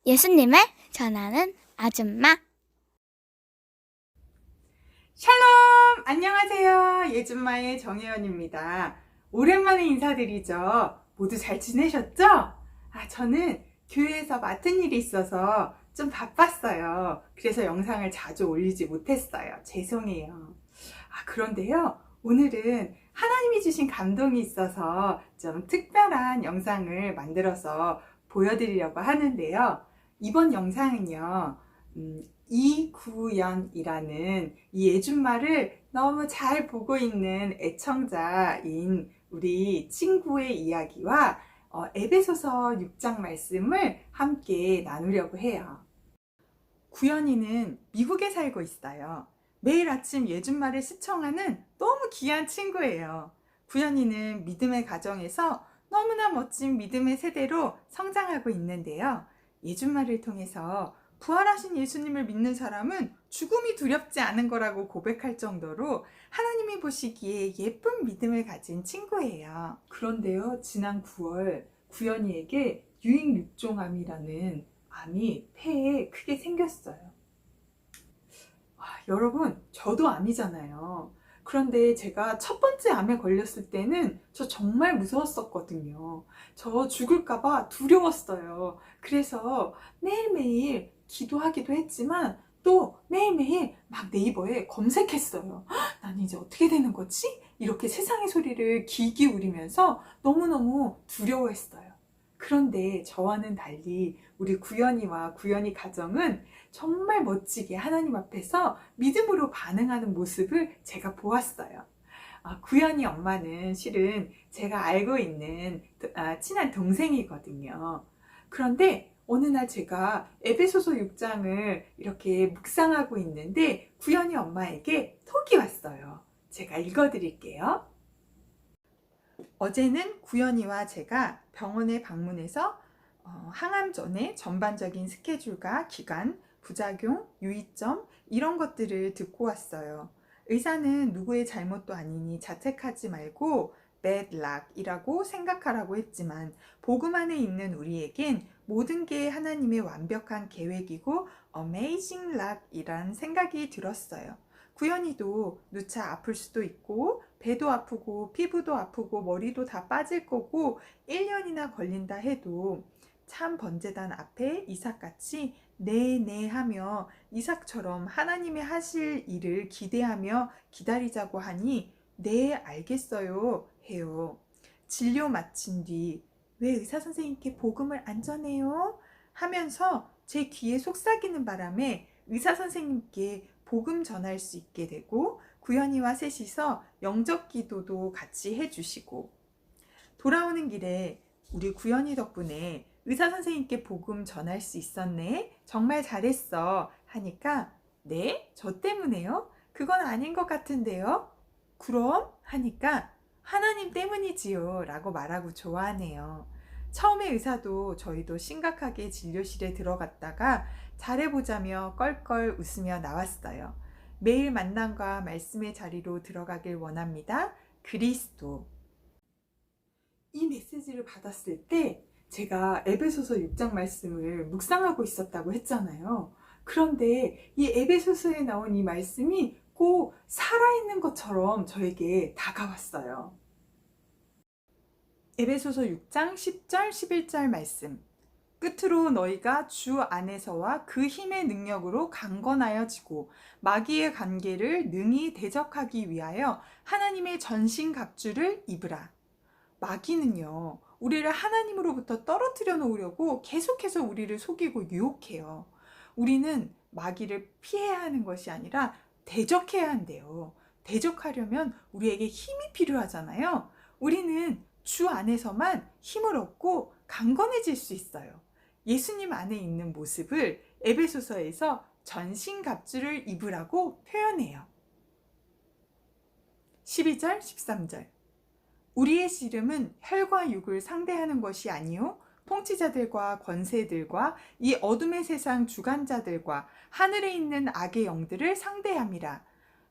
예수님을 전하는 아줌마. 샬롬! 안녕하세요. 예준마의 정혜연입니다. 오랜만에 인사드리죠. 모두 잘 지내셨죠? 저는 교회에서 맡은 일이 있어서 좀 바빴어요. 그래서 영상을 자주 올리지 못했어요. 죄송해요. 그런데요. 오늘은 하나님이 주신 감동이 있어서 좀 특별한 영상을 만들어서 보여드리려고 하는데요. 이번 영상은요. 이구연이라는 이 예준마를 너무 잘 보고 있는 애청자인 우리 친구의 이야기와 에베소서 6장 말씀을 함께 나누려고 해요. 구연이는 미국에 살고 있어요. 매일 아침 예준마를 시청하는 너무 귀한 친구예요. 구연이는 믿음의 가정에서 너무나 멋진 믿음의 세대로 성장하고 있는데요. 예준마를 통해서 부활하신 예수님을 믿는 사람은 죽음이 두렵지 않은 거라고 고백할 정도로 하나님이 보시기에 예쁜 믿음을 가진 친구예요. 그런데요, 지난 9월 구연이에게 유익육종암이라는 암이 폐에 크게 생겼어요. 여러분, 저도 암이잖아요. 그런데 제가 첫 번째 암에 걸렸을 때는 저 정말 무서웠었거든요. 저 죽을까봐 두려웠어요. 그래서 매일매일 기도하기도 했지만 또 매일매일 막 네이버에 검색했어요. 나는 이제 어떻게 되는 거지? 이렇게 세상의 소리를 귀 기울이면서 너무너무 두려워했어요. 그런데 저와는 달리 우리 구연이와 구연이 가정은 정말 멋지게 하나님 앞에서 믿음으로 반응하는 모습을 제가 보았어요. 구연이 엄마는 실은 제가 알고 있는 친한 동생이거든요. 그런데 어느 날 제가 에베소서 6장을 이렇게 묵상하고 있는데 구연이 엄마에게 톡이 왔어요. 제가 읽어드릴게요. 어제는 구연이와 제가 병원에 방문해서 항암 전에 전반적인 스케줄과 기간, 부작용, 유의점 이런 것들을 듣고 왔어요. 의사는 누구의 잘못도 아니니 자책하지 말고 bad luck이라고 생각하라고 했지만 복음 안에 있는 우리에겐 모든 게 하나님의 완벽한 계획이고 amazing luck이란 생각이 들었어요. 구연이도 누차 아플 수도 있고 배도 아프고 피부도 아프고 머리도 다 빠질 거고 1년이나 걸린다 해도 참 번제단 앞에 이삭같이 네 하며 이삭처럼 하나님의 하실 일을 기대하며 기다리자고 하니 네 알겠어요 해요. 진료 마친 뒤 왜 의사 선생님께 복음을 안 전해요? 하면서 제 귀에 속삭이는 바람에 의사 선생님께 복음 전할 수 있게 되고 구연이와 셋이서 영접 기도도 같이 해주시고 돌아오는 길에 우리 구연이 덕분에 의사 선생님께 복음 전할 수 있었네. 정말 잘했어. 하니까 네? 저 때문에요? 그건 아닌 것 같은데요? 그럼? 하니까 하나님 때문이지요. 라고 말하고 좋아하네요. 처음에 의사도 저희도 심각하게 진료실에 들어갔다가 잘해보자며 껄껄 웃으며 나왔어요. 매일 만남과 말씀의 자리로 들어가길 원합니다. 그리스도. 이 메시지를 받았을 때 제가 에베소서 6장 말씀을 묵상하고 있었다고 했잖아요. 그런데 이 에베소서에 나온 이 말씀이 꼭 살아있는 것처럼 저에게 다가왔어요. 에베소서 6장 10절 11절 말씀. 끝으로 너희가 주 안에서와 그 힘의 능력으로 강건하여지고 마귀의 관계를 능히 대적하기 위하여 하나님의 전신갑주를 입으라. 마귀는요, 우리를 하나님으로부터 떨어뜨려 놓으려고 계속해서 우리를 속이고 유혹해요. 우리는 마귀를 피해야 하는 것이 아니라 대적해야 한대요. 대적하려면 우리에게 힘이 필요하잖아요. 우리는 주 안에서만 힘을 얻고 강건해질 수 있어요. 예수님 안에 있는 모습을 에베소서에서 전신갑주를 입으라고 표현해요. 12절, 13절. 우리의 씨름은 혈과 육을 상대하는 것이 아니요 통치자들과 권세들과 이 어둠의 세상 주관자들과 하늘에 있는 악의 영들을 상대함이라.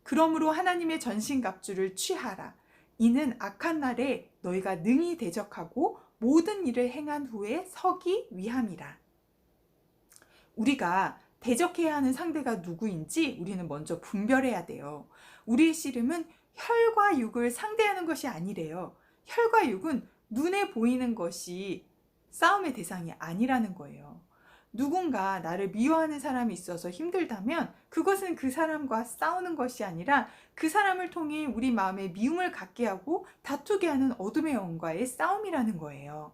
그러므로 하나님의 전신갑주를 취하라. 이는 악한 날에 너희가 능히 대적하고 모든 일을 행한 후에 서기 위함이라. 우리가 대적해야 하는 상대가 누구인지 우리는 먼저 분별해야 돼요. 우리의 씨름은 혈과 육을 상대하는 것이 아니래요. 혈과 육은 눈에 보이는 것이 싸움의 대상이 아니라는 거예요. 누군가 나를 미워하는 사람이 있어서 힘들다면 그것은 그 사람과 싸우는 것이 아니라 그 사람을 통해 우리 마음에 미움을 갖게 하고 다투게 하는 어둠의 영과의 싸움이라는 거예요.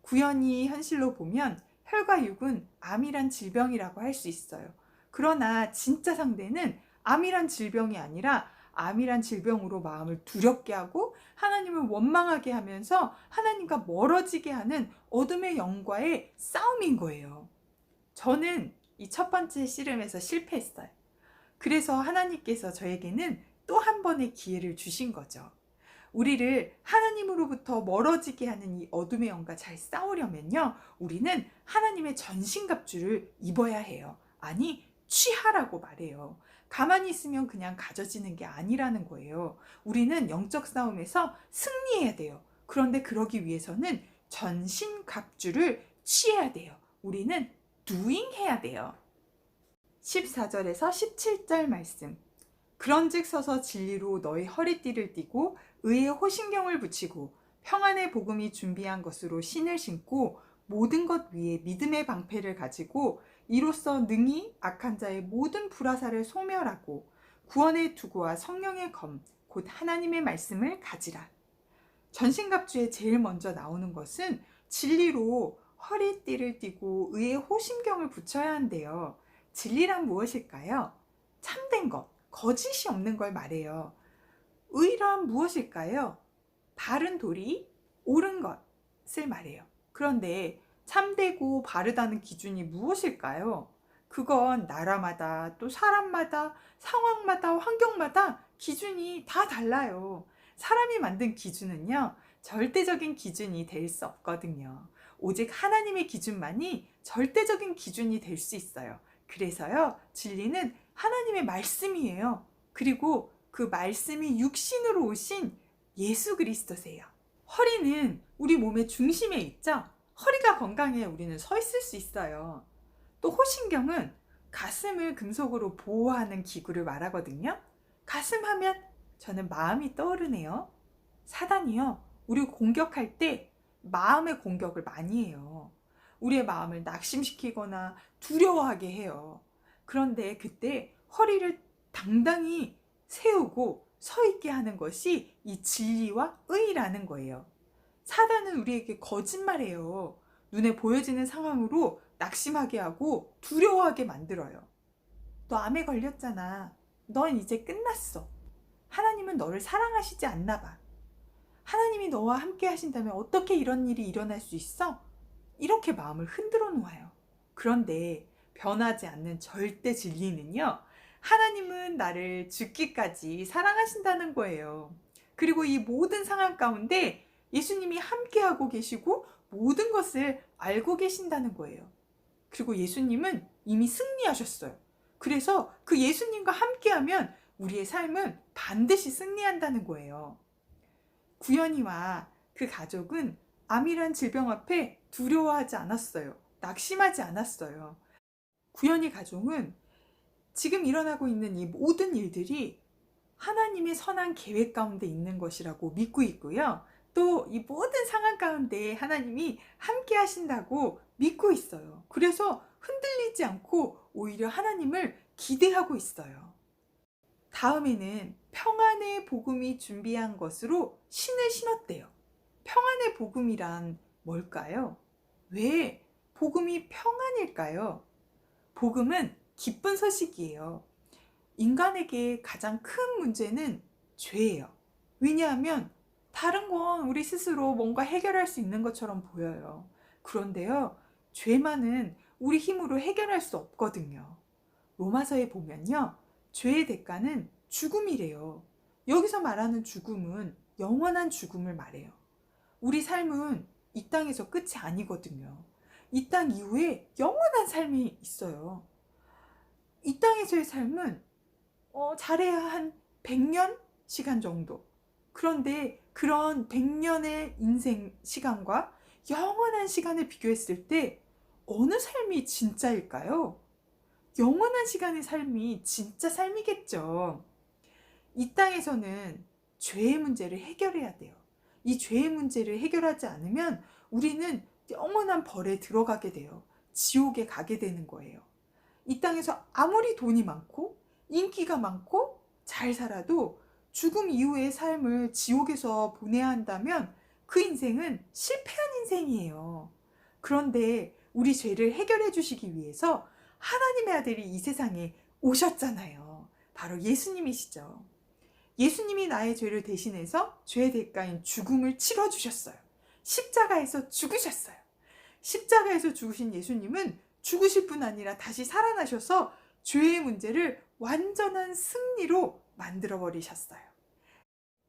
구현이 현실로 보면 혈과 육은 암이란 질병이라고 할 수 있어요. 그러나 진짜 상대는 암이란 질병이 아니라 암이란 질병으로 마음을 두렵게 하고 하나님을 원망하게 하면서 하나님과 멀어지게 하는 어둠의 영과의 싸움인 거예요. 저는 이 첫 번째 씨름에서 실패했어요. 그래서 하나님께서 저에게는 또 한 번의 기회를 주신 거죠. 우리를 하나님으로부터 멀어지게 하는 이 어둠의 영과 잘 싸우려면요, 우리는 하나님의 전신갑주를 입어야 해요. 아니, 취하라고 말해요. 가만히 있으면 그냥 가져지는 게 아니라는 거예요. 우리는 영적 싸움에서 승리해야 돼요. 그런데 그러기 위해서는 전신갑주를 취해야 돼요. 우리는 doing 해야 돼요. 14절에서 17절 말씀. 그런즉 서서 진리로 너희 허리띠를 띠고 의의 호신경을 붙이고 평안의 복음이 준비한 것으로 신을 신고 모든 것 위에 믿음의 방패를 가지고 이로써 능히 악한 자의 모든 불화살을 소멸하고 구원의 투구와 성령의 검 곧 하나님의 말씀을 가지라. 전신갑주에 제일 먼저 나오는 것은 진리로 허리띠를 띠고 의의 호심경을 붙여야 한대요. 진리란 무엇일까요? 참된 것, 거짓이 없는 걸 말해요. 의란 무엇일까요? 바른 도리, 옳은 것을 말해요. 그런데 참되고 바르다는 기준이 무엇일까요? 그건 나라마다 또 사람마다 상황마다 환경마다 기준이 다 달라요. 사람이 만든 기준은요, 절대적인 기준이 될 수 없거든요. 오직 하나님의 기준만이 절대적인 기준이 될 수 있어요. 그래서요, 진리는 하나님의 말씀이에요. 그리고 그 말씀이 육신으로 오신 예수 그리스도세요. 허리는 우리 몸의 중심에 있죠? 허리가 건강해 우리는 서 있을 수 있어요. 또 호신경은 가슴을 금속으로 보호하는 기구를 말하거든요. 가슴 하면 저는 마음이 떠오르네요. 사단이요, 우리 공격할 때 마음의 공격을 많이 해요. 우리의 마음을 낙심시키거나 두려워하게 해요. 그런데 그때 허리를 당당히 세우고 서 있게 하는 것이 이 진리와 의라는 거예요. 사단은 우리에게 거짓말해요. 눈에 보여지는 상황으로 낙심하게 하고 두려워하게 만들어요. 너 암에 걸렸잖아. 넌 이제 끝났어. 하나님은 너를 사랑하시지 않나 봐. 하나님이 너와 함께 하신다면 어떻게 이런 일이 일어날 수 있어? 이렇게 마음을 흔들어 놓아요. 그런데 변하지 않는 절대 진리는요, 하나님은 나를 죽기까지 사랑하신다는 거예요. 그리고 이 모든 상황 가운데 예수님이 함께하고 계시고 모든 것을 알고 계신다는 거예요. 그리고 예수님은 이미 승리하셨어요. 그래서 그 예수님과 함께하면 우리의 삶은 반드시 승리한다는 거예요. 구현이와 그 가족은 암이란 질병 앞에 두려워하지 않았어요. 낙심하지 않았어요. 구현이 가족은 지금 일어나고 있는 이 모든 일들이 하나님의 선한 계획 가운데 있는 것이라고 믿고 있고요. 또 이 모든 상황 가운데 하나님이 함께 하신다고 믿고 있어요. 그래서 흔들리지 않고 오히려 하나님을 기대하고 있어요. 다음에는 평안의 복음이 준비한 것으로 신을 신었대요. 평안의 복음이란 뭘까요? 왜 복음이 평안일까요? 복음은 기쁜 소식이에요. 인간에게 가장 큰 문제는 죄예요. 왜냐하면 다른 건 우리 스스로 뭔가 해결할 수 있는 것처럼 보여요. 그런데요, 죄만은 우리 힘으로 해결할 수 없거든요. 로마서에 보면요, 죄의 대가는 죽음이래요. 여기서 말하는 죽음은 영원한 죽음을 말해요. 우리 삶은 이 땅에서 끝이 아니거든요. 이 땅 이후에 영원한 삶이 있어요. 이 땅에서의 삶은 잘해야 한 100년 시간 정도. 그런데 그런 100년의 인생 시간과 영원한 시간을 비교했을 때 어느 삶이 진짜일까요? 영원한 시간의 삶이 진짜 삶이겠죠. 이 땅에서는 죄의 문제를 해결해야 돼요. 이 죄의 문제를 해결하지 않으면 우리는 영원한 벌에 들어가게 돼요. 지옥에 가게 되는 거예요. 이 땅에서 아무리 돈이 많고 인기가 많고 잘 살아도 죽음 이후의 삶을 지옥에서 보내야 한다면 그 인생은 실패한 인생이에요. 그런데 우리 죄를 해결해 주시기 위해서 하나님의 아들이 이 세상에 오셨잖아요. 바로 예수님이시죠. 예수님이 나의 죄를 대신해서 죄의 대가인 죽음을 치러주셨어요. 십자가에서 죽으셨어요. 십자가에서 죽으신 예수님은 죽으실 뿐 아니라 다시 살아나셔서 죄의 문제를 완전한 승리로 만들어 버리셨어요.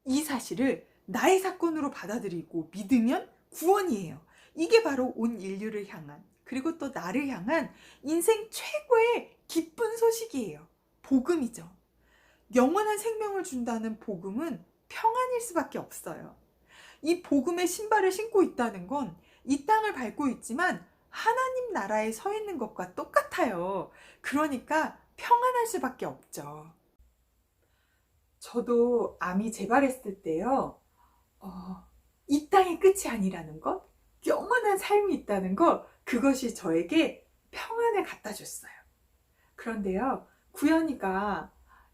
이 사실을 나의 사건으로 받아들이고 믿으면 구원이에요. 이게 바로 온 인류를 향한, 그리고 또 나를 향한 인생 최고의 기쁜 소식이에요. 복음이죠. 영원한 생명을 준다는 복음은 평안일 수밖에 없어요. 이 복음의 신발을 신고 있다는 건 이 땅을 밟고 있지만 하나님 나라에 서 있는 것과 똑같아요. 그러니까 평안할 수밖에 없죠. 저도 암이 재발했을 때요, 이 땅이 끝이 아니라는 것, 영원한 삶이 있다는 것, 그것이 저에게 평안을 갖다 줬어요. 그런데요, 구연이가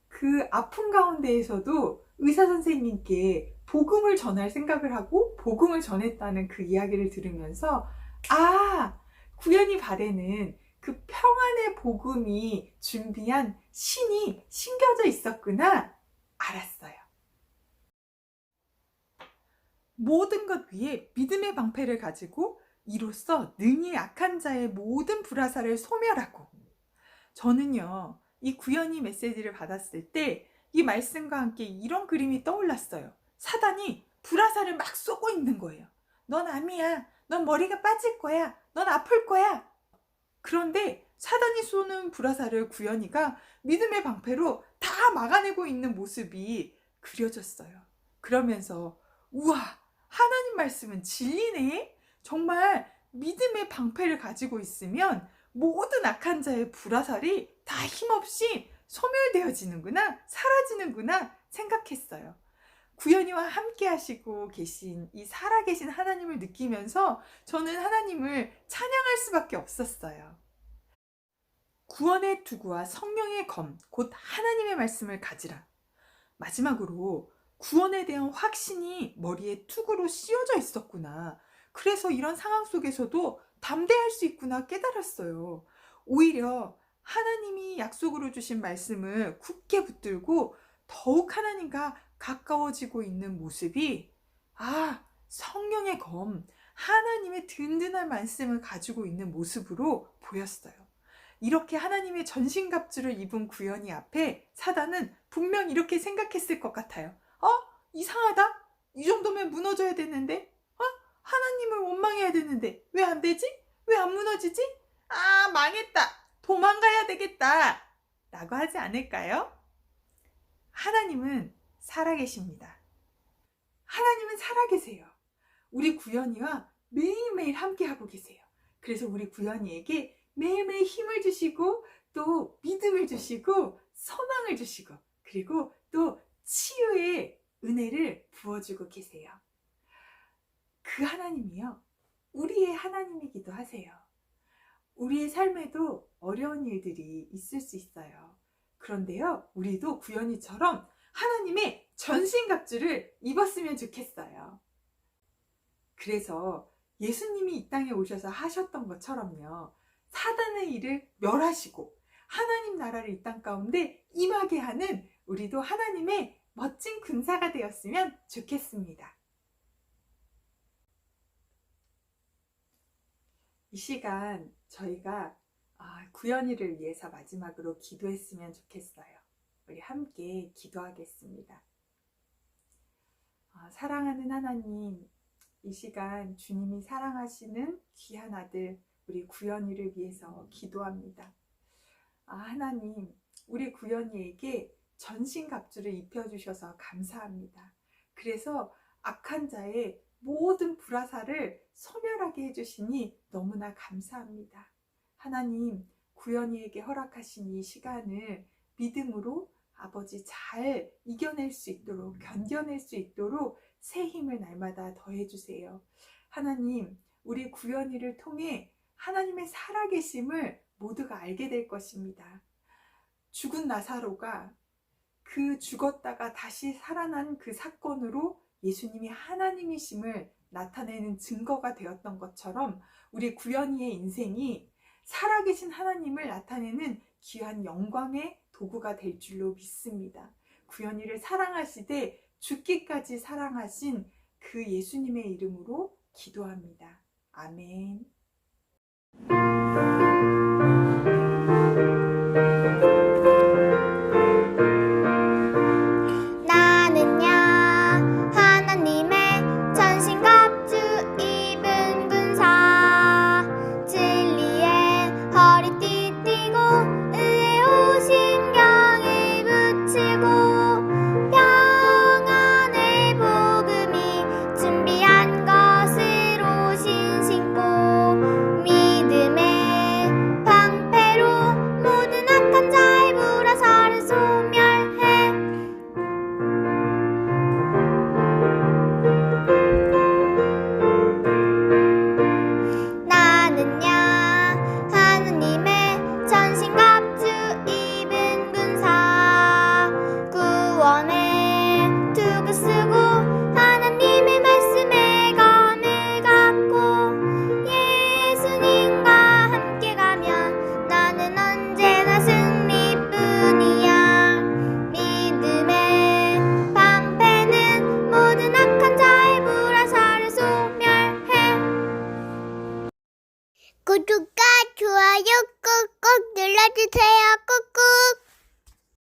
그 아픔 가운데에서도 의사 선생님께 복음을 전할 생각을 하고 복음을 전했다는 그 이야기를 들으면서, 아, 구연이 발에는 그 평안의 복음이 준비한 신이 심겨져 있었구나 알았어요. 모든 것 위에 믿음의 방패를 가지고 이로써 능히 약한 자의 모든 불화살을 소멸하고, 저는요, 이 구연이 메시지를 받았을 때 이 말씀과 함께 이런 그림이 떠올랐어요. 사단이 불화살을 막 쏘고 있는 거예요. 넌 암이야. 넌 머리가 빠질 거야. 넌 아플 거야. 그런데 사단이 쏘는 불화살을 구연이가 믿음의 방패로 다 막아내고 있는 모습이 그려졌어요. 그러면서 우와, 하나님 말씀은 진리네. 정말 믿음의 방패를 가지고 있으면 모든 악한 자의 불화살이 다 힘없이 소멸되어지는구나, 사라지는구나 생각했어요. 구연이와 함께 하시고 계신 이 살아계신 하나님을 느끼면서 저는 하나님을 찬양할 수밖에 없었어요. 구원의 투구와 성령의 검, 곧 하나님의 말씀을 가지라. 마지막으로 구원에 대한 확신이 머리에 투구로 씌워져 있었구나. 그래서 이런 상황 속에서도 담대할 수 있구나 깨달았어요. 오히려 하나님이 약속으로 주신 말씀을 굳게 붙들고 더욱 하나님과 가까워지고 있는 모습이, 성령의 검, 하나님의 든든한 말씀을 가지고 있는 모습으로 보였어요. 이렇게 하나님의 전신갑주를 입은 구연이 앞에 사단은 분명 이렇게 생각했을 것 같아요. 이상하다? 이 정도면 무너져야 되는데? 하나님을 원망해야 되는데 왜 안 되지? 왜 안 무너지지? 망했다. 도망가야 되겠다. 라고 하지 않을까요? 하나님은 살아계십니다. 하나님은 살아계세요. 우리 구연이와 매일매일 함께하고 계세요. 그래서 우리 구연이에게 매일매일 힘을 주시고 또 믿음을 주시고 소망을 주시고 그리고 또 치유의 은혜를 부어주고 계세요. 그 하나님이요, 우리의 하나님이기도 하세요. 우리의 삶에도 어려운 일들이 있을 수 있어요. 그런데요, 우리도 구연이처럼 하나님의 전신갑주를 입었으면 좋겠어요. 그래서 예수님이 이 땅에 오셔서 하셨던 것처럼요, 사단의 일을 멸하시고 하나님 나라를 이 땅 가운데 임하게 하는 우리도 하나님의 멋진 군사가 되었으면 좋겠습니다. 이 시간 저희가 구연이를 위해서 마지막으로 기도했으면 좋겠어요. 우리 함께 기도하겠습니다. 사랑하는 하나님, 이 시간 주님이 사랑하시는 귀한 아들 우리 구연이를 위해서 기도합니다. 하나님, 우리 구연이에게 전신갑주를 입혀주셔서 감사합니다. 그래서 악한 자의 모든 불화살을 소멸하게 해주시니 너무나 감사합니다. 하나님, 구연이에게 허락하신 이 시간을 믿음으로 아버지 잘 이겨낼 수 있도록, 견뎌낼 수 있도록 새 힘을 날마다 더해주세요. 하나님, 우리 구연이를 통해 하나님의 살아계심을 모두가 알게 될 것입니다. 죽은 나사로가 그 죽었다가 다시 살아난 그 사건으로 예수님이 하나님이심을 나타내는 증거가 되었던 것처럼 우리 구연이의 인생이 살아계신 하나님을 나타내는 귀한 영광의 도구가 될 줄로 믿습니다. 구연이를 사랑하시되 죽기까지 사랑하신 그 예수님의 이름으로 기도합니다. 아멘. 나는야 하나님의 전신갑주 입은 군사 진리의 허리띠 띠고 의의 오신경을 붙이고 평안의 복음이 준비한 것으로 신신고 믿음의 방패로 모든 악한 자의 불화살을 소멸해 나는야 하나님의 전신갑주 입은 군사 구원의 투구 쓰고 하나님의 말씀에 검을 갖고 예수님과 함께 가면 나는 언제나 승리뿐이야. 믿음의 방패는 모든 악한 자의 불화살을 소멸해. 구독과 좋아요 꾹꾹 눌러주세요.